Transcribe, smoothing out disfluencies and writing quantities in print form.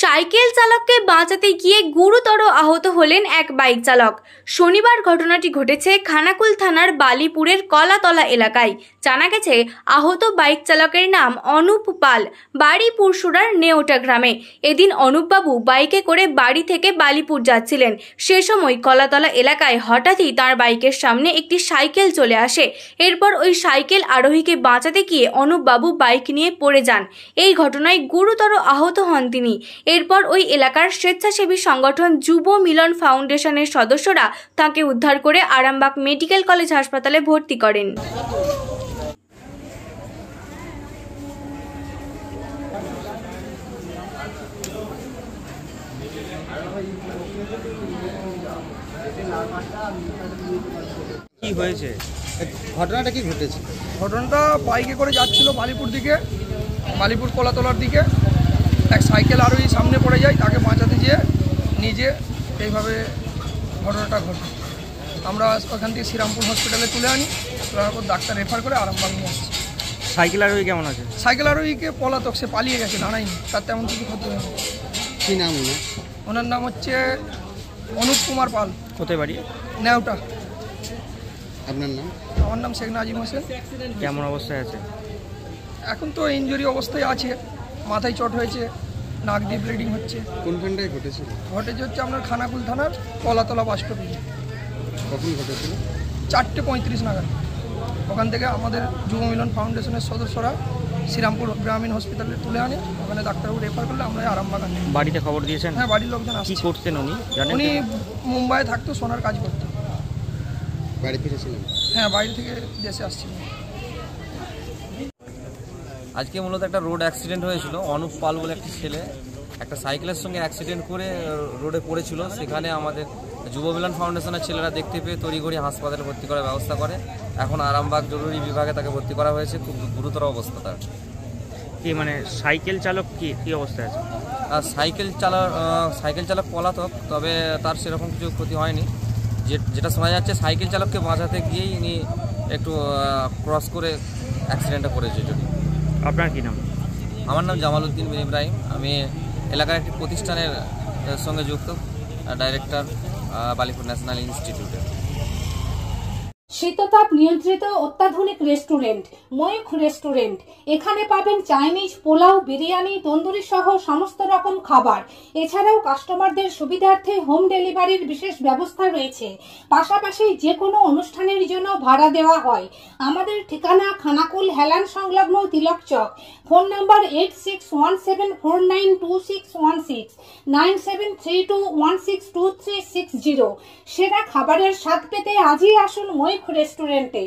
Cycle চালককে বাঁচাতে গিয়ে গুরুতর আহত হলেন এক বাইক চালক। শনিবার ঘটনাটি ঘটেছে খানাকুল থানার বালিপুরের কলাতলা এলাকায়। জানা গেছে, আহত বাইক চালকের নাম অনুপ পাল, বাড়ি পুরসুরার নেওটা গ্রামে। এদিন অনুপবাবু বাইকে করে বাড়ি থেকে বালিপুর যাচ্ছিলেন। সে সময় কলাতলা এলাকায় হঠাৎই তার বাইকের সামনে একটি সাইকেল চলে আসে। এরপর ওই সাইকেল আরোহীকে বাঁচাতে গিয়ে অনুপবাবু বাইক নিয়ে পড়ে যান। এই ঘটনায় গুরুতর আহত হন তিনি। এরপর ওই এলাকার স্বেচ্ছাসেবী সংগঠন যুব মিলন ফাউন্ডেশনের সদস্যরা তাকে উদ্ধার করে আরামবাগ মেডিকেল কলেজ হাসপাতালে ভর্তি করেন। কি হয়েছে? ঘটনাটা কি ঘটেছে? ঘটনাটা বাইকে করে যাচ্ছিল বালিপুর দিকে, বালিপুর কলাতলার দিকে। এক সাইকেল আরোহী সামনে পড়ে যায়, তাকে বাঁচাতে যেয়ে নিজে এইভাবে ঘটনাটা ঘটে। আমরা ওখান থেকে শ্রীরামপুর হসপিটালে তুলে আনি, তারপর ডাক্তার রেফার করে আরামবাগ নিয়ে আসছি। সাইকেল আরোহী কেমন আছে? সাইকেল আরোহীকে পলাতক, সে পালিয়ে গেছে, দাঁড়ায়নি, তার তেমন কিছু ক্ষতি হয়নি। কী নাম ওনার? ওনার নাম হচ্ছে অনুপ কুমার পাল। কোথায় বাড়ি? নেওটা। আপনার নাম? আমার নাম শেখ নাজিম হোসেন। কেমন অবস্থায় আছে? এখন তো ইনজুরি অবস্থায় আছে, মাথায় চট হয়েছে, নাক দিয়ে ব্লিডিং হচ্ছে। কোনখানটায় ঘটেছিল? ঘটেছে হচ্ছে আপনার খানাকুল থানার কলাতলা বাস স্টপে। কখন ঘটেছিল? 4:35 নাগাদ। ওখান থেকে আমাদের যুব মিলন ফাউন্ডেশনের সদস্যরা শ্রীরামপুর গ্রামীণ হসপিটালে তুলে আনে, ওখানে ডাক্তারবাবু রেফার করলে আমরা আরামবাগ আনি। বাড়িতে খবর দিয়েছেন? হ্যাঁ, বাড়ির লোকজন আসছে। কি করতেন উনি জানেন? উনি মুম্বাইয়ে থাকতো, সোনার কাজ করতো। বাড়ি ফিরেছিলেন? হ্যাঁ, বাইরে থেকে দেশে আসছিলেন। আজকে মূলত একটা রোড অ্যাক্সিডেন্ট হয়েছিল। অনুপ পাল বলে একটি ছেলে একটা সাইকেলের সঙ্গে অ্যাক্সিডেন্ট করে রোডে পড়েছিল। সেখানে আমাদের যুব মিলন ফাউন্ডেশনের ছেলেরা দেখতে পেয়ে তড়িঘড়ি হাসপাতালে ভর্তি করার ব্যবস্থা করে। এখন আরামবাগ জরুরি বিভাগে তাকে ভর্তি করা হয়েছে। খুব গুরুতর অবস্থা তার। কি মানে সাইকেল চালক কি অবস্থায় আছে? আর সাইকেল চালক পলাতক, তবে তার সেরকম কিছু ক্ষতি হয়নি। যেটা শোনা যাচ্ছে, সাইকেল চালককে বাঁচাতে গিয়েই ইনি একটু ক্রস করে অ্যাক্সিডেন্টটা করেছে। যদি আপনার কি নাম? আমার নাম জামাল উদ্দিন বিন ইব্রাহিম। আমি এলাকার একটি প্রতিষ্ঠানের সঙ্গে যুক্ত, ডাইরেক্টর বালিপুর ন্যাশনাল ইনস্টিটিউটের। শীততাপ নিয়ন্ত্রিত অত্যাধুনিক রেস্টুরেন্ট ময়ূখ রেস্টুরেন্ট। এখানে পাবেন চাইনিজ, পোলাও, বিরিয়ানি, তন্দুরি সহ সমস্ত রকম খাবার। এছাড়াও কাস্টমারদের সুবিধার্থে হোম ডেলিভারির বিশেষ ব্যবস্থা রয়েছে। পাশাপাশি যে কোনো অনুষ্ঠানের জন্য ভাড়া দেওয়া হয়। আমাদের ঠিকানা খানাকুল হেলান সংলগ্ন তিলক চক। Phone number 8617492616, 9732162360। সেরা খাবারের স্বাদ পেতে আজই আসুন ময়ূখ রেস্টুরেন্টে।